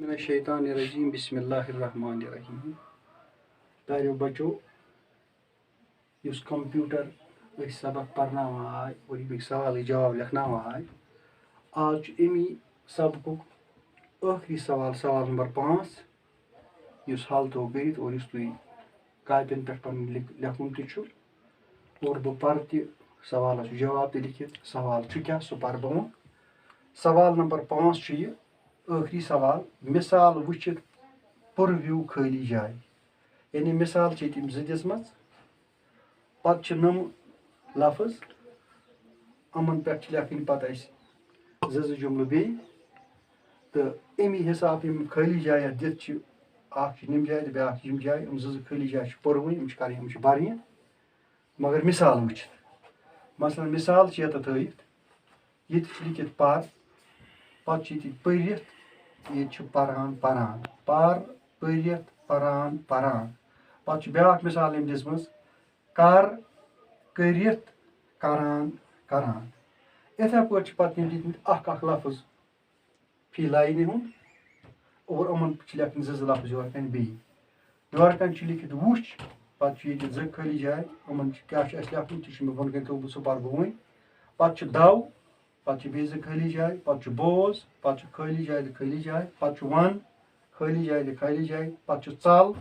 मिनश्शैतानिर्रजीम बिस्मिल्लाहिर्रहमानिर्रहीम। प्यारो बच्चों, इस कंप्यूटर सबक पढ़ना आए और यह सवाल जवाब लिखना आए। आज अमी सबक आखिरी सवाल, सवाल नंबर 5 इस हल तो कर और इस तुम कापन पे लिखुन और बह पर सवाल जवाब तो लिखित। सवाल क्या सह पर बह। सवाल नंबर 5 आखिरी सवाल। मिसाल वुचित पुरव्यू खाली जाए, यानी मिसाल तम दिम पे नम लफ्ज अमन पे लिखन पे जुमल बे तो अमी हिसाब खाली जाए दिख निम जाए ब्या यम जाए खाली जाए पुरवन कर मगर मिसाल वुचित। मसलन मिसाल ये लिखित पर पे परान परान पर परान परान पे ब्या मिसाल दिम कर करित करान करान। इथे पे लिखित अख लफ्ज फी लाइन हुंद और अमन लिखन लफ्ज योर कन बे योर कन लिखित वुच पे ज खाली जाए अमन क्या लिखन तह बोन कन थोमुत सह पर बह पे दव पे बे ज खाली जाए पे बोज पे खाली जाए पे वन खाली जाए पे चल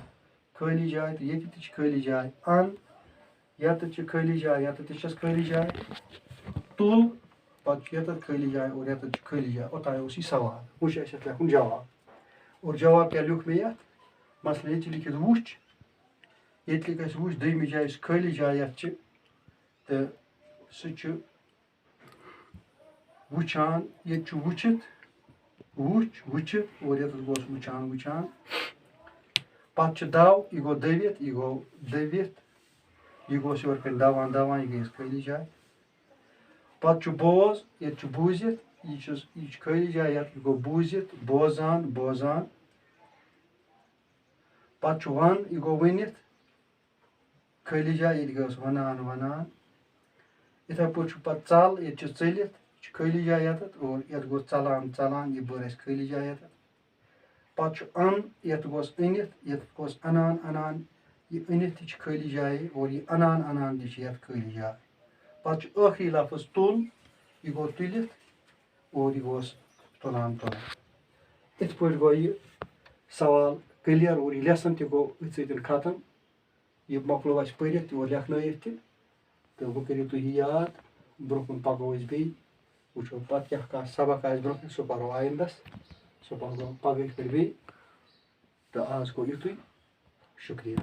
खाली जाए तो ये खाली जाए अन ये खाली जाए ये खाली जाए तुल पे ये खाली जाए और ये खाली जाए। ओतान उस सवाल वो लिखुन जवाब और जवाब क्या लिख मे ये मसलन ये लिखित वुच ये लिख वुच दम जाए खाली जाए तो सह वुचान ये वुचित वुच वुचित और ये गोस वुचान वुचान पे दव यह गो दवित यह गो दवित यह गोस योर कन दवान दवान यह गई खाली जाए पे बोज ये बूजित यह खाली जाए यह गो बूजित बोजान बोजान पे वन यह गो वनित खाली जाए ये गोस वनान वनान। इथे पे चल ये चलित खाली जाए और ये गो चलान चलान यह बर खाली जाए पे अन ये गोस अनित ये गोस अनान अनान यह अनित खाली जाए और यह अनान अनान ये खाली जाए पे आखिरी लफ्ज तुल यह गो तुलित और यह गोस तुलान तुलान। इत पे गो यह सवाल क्लियर और यह लेसन तह गो खत्म। यह मकलो पढ़ और लेखन तो वह करो तुम याद ब्रोकन पको बे वो पे क्या सबक आ ब्रो सह पो आइंदस सह पो पगह पे बे तो आज गो युत। शुक्रिया।